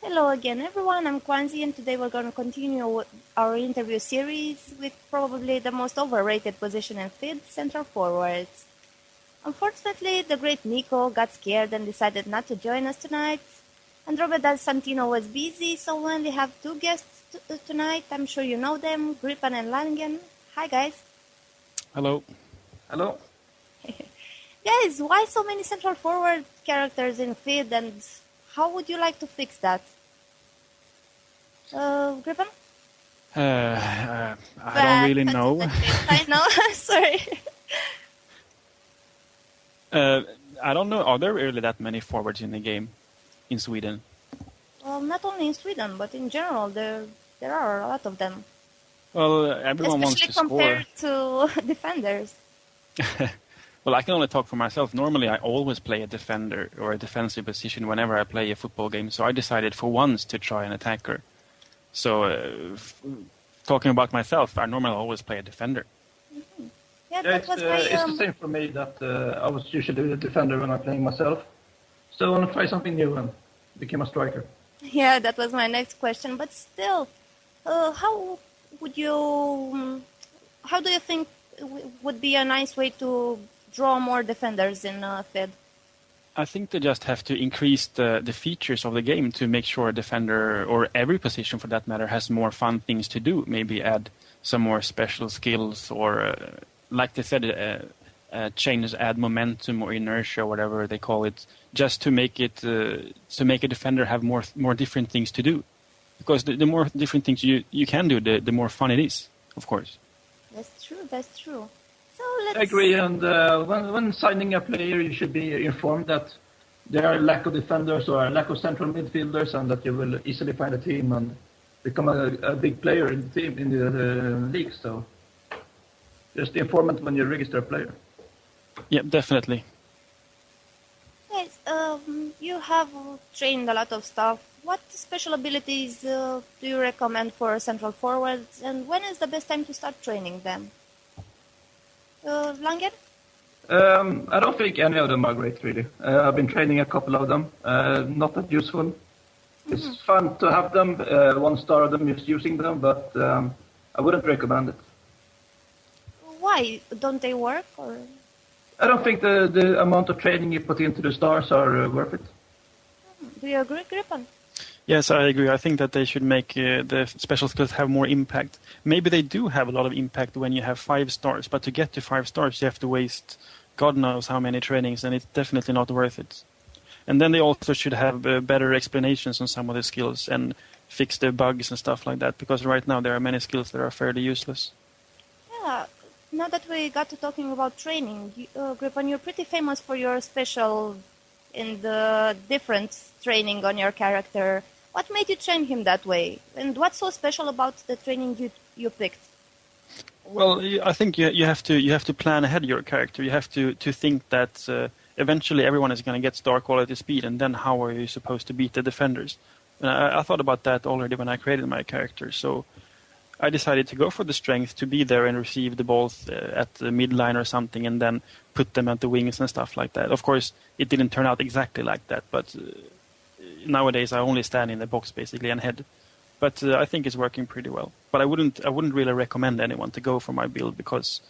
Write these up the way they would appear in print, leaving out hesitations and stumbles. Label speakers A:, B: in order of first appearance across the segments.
A: Hello again, everyone. I'm Kwanzi, and today we're going to continue our interview series with probably the most overrated position in FID, central forwards. Unfortunately, the great Nico got scared and decided not to join us tonight. And Robert Dal Santino was busy, so we only have two guests tonight. I'm sure you know them, Gripen and Langen. Hi, guys.
B: Hello.
C: Hello.
A: Guys, why so many central forward characters in FID, and how would you like to fix that? Gripen?
B: I don't really know.
A: I know, sorry.
B: I don't know. Are there really that many forwards in the game in Sweden?
A: Well, not only in Sweden, but in general, there are a lot of them.
B: Well, everyone wants to score.
A: Especially compared to defenders.
B: Well, I can only talk for myself. Normally, I always play a defender or a defensive position whenever I play a football game. So I decided for once to try an attacker. So, talking about myself, I normally always play a defender.
A: Mm-hmm. Yeah, that was my,
C: it's the same for me that I was usually a defender when I'm playing myself. So I want to try something new and became a striker.
A: Yeah, that was my next question. But still, how do you think would be a nice way to draw more defenders in FID?
B: I think they just have to increase the features of the game to make sure a defender, or every position for that matter, has more fun things to do. Maybe add some more special skills, or like they said, add momentum or inertia, whatever they call it, just to make it to make a defender have more different things to do. Because the more different things you can do, the more fun it is, of course.
A: That's true. So let's...
C: I agree, and when signing a player, you should be informed that there are a lack of defenders or a lack of central midfielders, and that you will easily find a team and become a big player in the team in the league. So just inform it when you register a player.
B: Yeah, definitely.
A: Yes, you have trained a lot of stuff. What special abilities do you recommend for central forwards, and when is the best time to start training them? Langen?
C: I don't think any of them are great, really. I've been training a couple of them. Not that useful. Mm-hmm. It's fun to have them. 1 star of them is using them, but I wouldn't recommend it.
A: Why? Don't they work? Or?
C: I don't think the amount of training you put into the stars are worth it.
A: Do you agree, Gripen?
B: Yes, I agree. I think that they should make the special skills have more impact. Maybe they do have a lot of impact when you have 5 stars, but to get to 5 stars you have to waste God knows how many trainings, and it's definitely not worth it. And then they also should have better explanations on some of the skills and fix the bugs and stuff like that, because right now there are many skills that are fairly useless.
A: Yeah, now that we got to talking about training, Gripen, you're pretty famous for your special in the different training on your character. What made you train him that way? And what's so special about the training you picked?
B: Well, I think you have to plan ahead your character. You have to think that eventually everyone is going to get star quality speed, and then how are you supposed to beat the defenders? And I thought about that already when I created my character. So I decided to go for the strength, to be there and receive the balls at the midline or something, and then put them at the wings and stuff like that. Of course, it didn't turn out exactly like that, but nowadays I only stand in the box basically and head. But I think it's working pretty well. But I wouldn't really recommend anyone to go for my build, because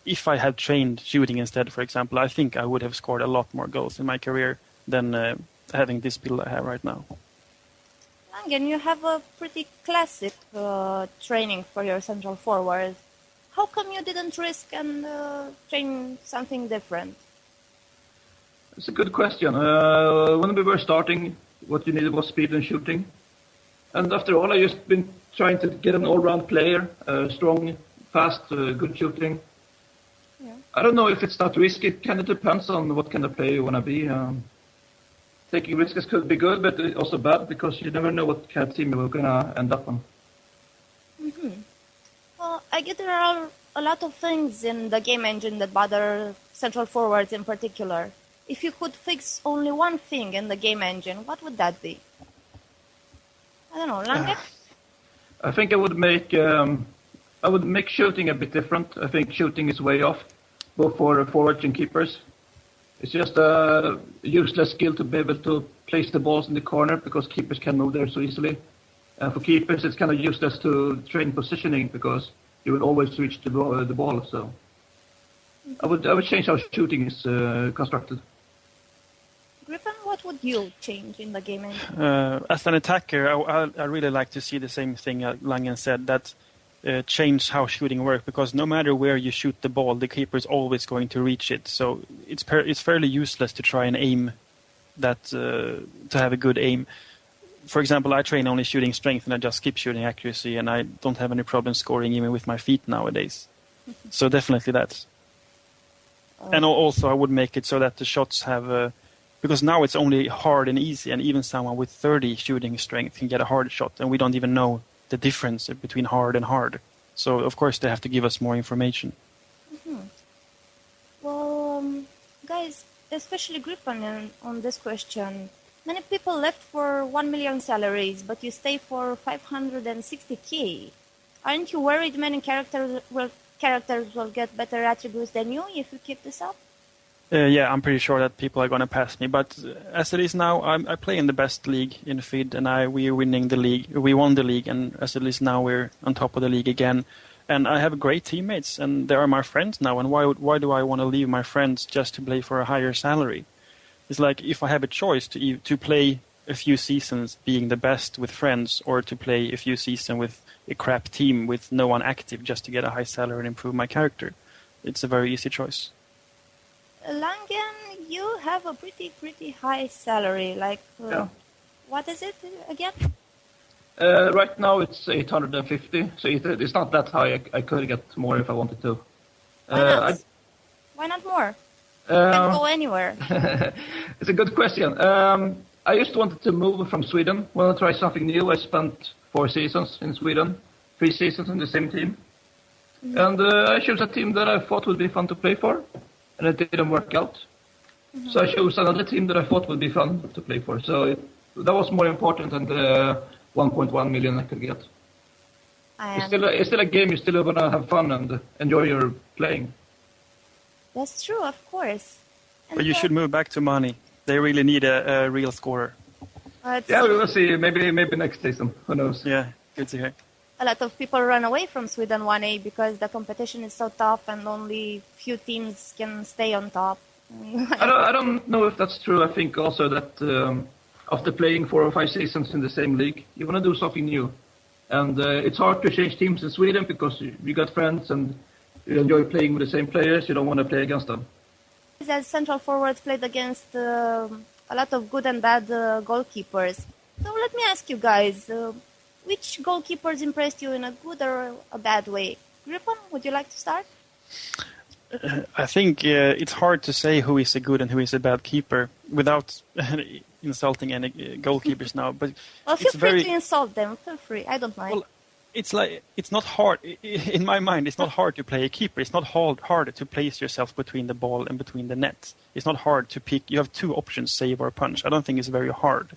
B: if I had trained shooting instead, for example, I think I would have scored a lot more goals in my career than having this build I have right now.
A: Langen, you have a pretty classic training for your central forward. How come you didn't risk and train something different?
C: It's a good question. When we were starting, what you needed was speed and shooting. And after all, I just been trying to get an all-round player, strong, fast, good shooting. Yeah. I don't know if it's not risky. It kind of depends on what kind of player you want to be. Taking risks could be good, but also bad, because you never know what kind of team you're going to end up on.
A: Mm-hmm. Well, I get there are a lot of things in the game engine that bother central forwards in particular. If you could fix only one thing in the game engine, what would that be? I don't know, Lange?
C: I think I would make shooting a bit different. I think shooting is way off, both for forwards and keepers. It's just a useless skill to be able to place the balls in the corner because keepers can move there so easily. For keepers, it's kind of useless to train positioning because you will always reach the ball. So I would change how shooting is constructed.
A: Gripen, what would you change in the game?
B: As an attacker, I really like to see the same thing Langen said, that change how shooting works, because no matter where you shoot the ball, the keeper is always going to reach it. So it's fairly useless to try and aim that to have a good aim. For example, I train only shooting strength and I just skip shooting accuracy, and I don't have any problem scoring even with my feet nowadays. So definitely that. And also I would make it so that the shots have... because now it's only hard and easy, and even someone with 30 shooting strength can get a hard shot, and we don't even know the difference between hard and hard. So, of course, they have to give us more information.
A: Mm-hmm. Well, guys, especially Gripen on this question, many people left for 1 million salaries, but you stay for 560k. Aren't you worried many characters will get better attributes than you if you keep this up?
B: Yeah, I'm pretty sure that people are going to pass me. But as it is now, I play in the best league in FID, and we are winning the league. We won the league, and as it is now, we're on top of the league again. And I have great teammates, and they are my friends now. And why do I want to leave my friends just to play for a higher salary? It's like if I have a choice to play a few seasons being the best with friends, or to play a few seasons with a crap team with no one active just to get a high salary and improve my character. It's a very easy choice.
A: Langen, you have a pretty high salary. Like, what is it again?
C: Right now it's 850, so it's not that high. I could get more if I wanted to.
A: Why not? Why not more? You can go anywhere.
C: It's a good question. I just wanted to move from Sweden. When I try something new, I spent 4 seasons in Sweden, 3 seasons in the same team. Mm-hmm. And I chose a team that I thought would be fun to play for. And it didn't work out. Mm-hmm. So I chose another team that I thought would be fun to play for. So that was more important than the 1.1 million I could get. It's still a game. You're still going to have fun and enjoy your playing.
A: That's true, of course. And
B: but you should move back to money. They really need a real scorer.
C: Yeah, we will see. Maybe next season. Who knows?
B: Yeah, good to hear.
A: A lot of people run away from Sweden 1A because the competition is so tough and only few teams can stay on top.
C: I don't know if that's true. I think also that after playing 4 or 5 seasons in the same league, you want to do something new. And it's hard to change teams in Sweden because you got friends and you enjoy playing with the same players. You don't want to play against them.
A: As central forwards played against a lot of good and bad goalkeepers. So let me ask you guys... which goalkeepers impressed you in a good or a bad way? Gripen, would you like to start?
B: I think it's hard to say who is a good and who is a bad keeper without insulting any goalkeepers now. But
A: well, feel free to insult them. Feel free. I don't mind.
B: Well, it's not hard. In my mind, it's not hard to play a keeper. It's not hard to place yourself between the ball and between the net. It's not hard to pick. You have 2 options, save or punch. I don't think it's very hard.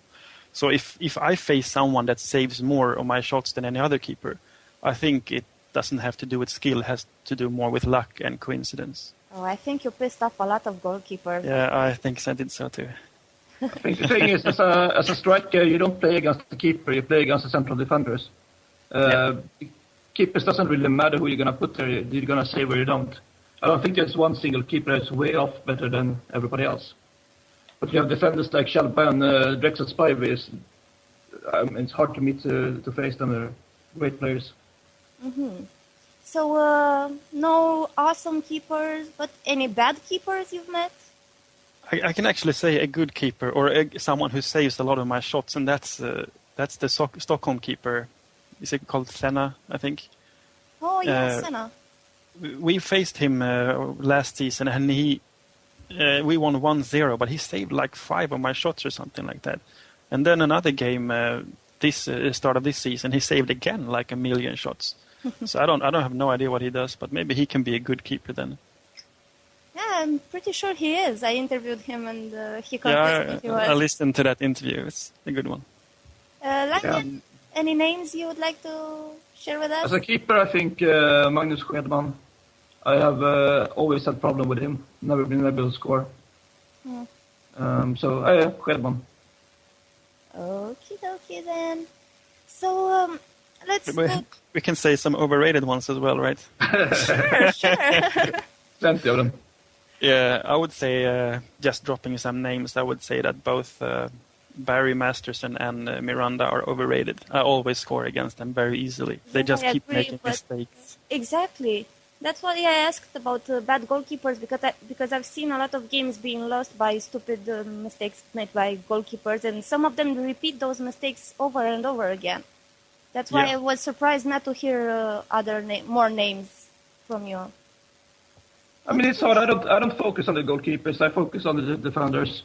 B: So if I face someone that saves more of my shots than any other keeper, I think it doesn't have to do with skill. It has to do more with luck and coincidence.
A: Oh, I think you pissed off a lot of goalkeepers.
B: Yeah, I think I did so too.
C: I think the thing is, as a striker, you don't play against the keeper. You play against the central defenders. Keepers doesn't really matter who you're going to put there. You're going to save or you don't. I don't think there's one single keeper that's way off better than everybody else. But you have defenders like Shalba and Drexel Spivey. It's hard to meet to face them. They're great players.
A: Mm-hmm. So, no awesome keepers, but any bad keepers you've met?
B: I can actually say a good keeper, or someone who saves a lot of my shots, and that's the Stockholm keeper. Is it called Senna, I think?
A: Oh, yeah, Senna.
B: We faced him last season, and we won 1-0, but he saved like 5 of my shots or something like that. And then another game, start of this season, he saved again like 1 million shots. So I don't have no idea what he does, but maybe he can be a good keeper then.
A: Yeah, I'm pretty sure he is. I interviewed him and he confessed me he was.
B: I listened to that interview. It's a good one.
A: Langen, any names you would like to share with us?
C: As a keeper, I think Magnus Skedman. I have always had problem with him. Never been able to score. So, Skedman.
A: Okie dokie then. So let's go.
B: We can say some overrated ones as well, right?
A: Sure.
C: Plenty of them.
B: Yeah, I would say, just dropping some names, I would say that both Barry Masterson and Miranda are overrated. I always score against them very easily. They just
A: I
B: keep
A: agree,
B: making
A: but-
B: mistakes.
A: Exactly. That's why I asked about bad goalkeepers because I've seen a lot of games being lost by stupid mistakes made by goalkeepers, and some of them repeat those mistakes over and over again. That's why
B: Yeah.
A: I was surprised not to hear more names from you.
C: I mean, it's hard. I don't focus on the goalkeepers. I focus on the defenders.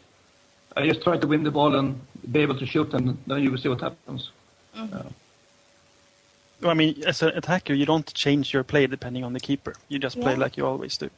C: I just try to win the ball and be able to shoot, and then you will see what happens.
B: I mean, as an attacker, you don't change your play depending on the keeper. You just play
A: Yeah.
B: like you always do.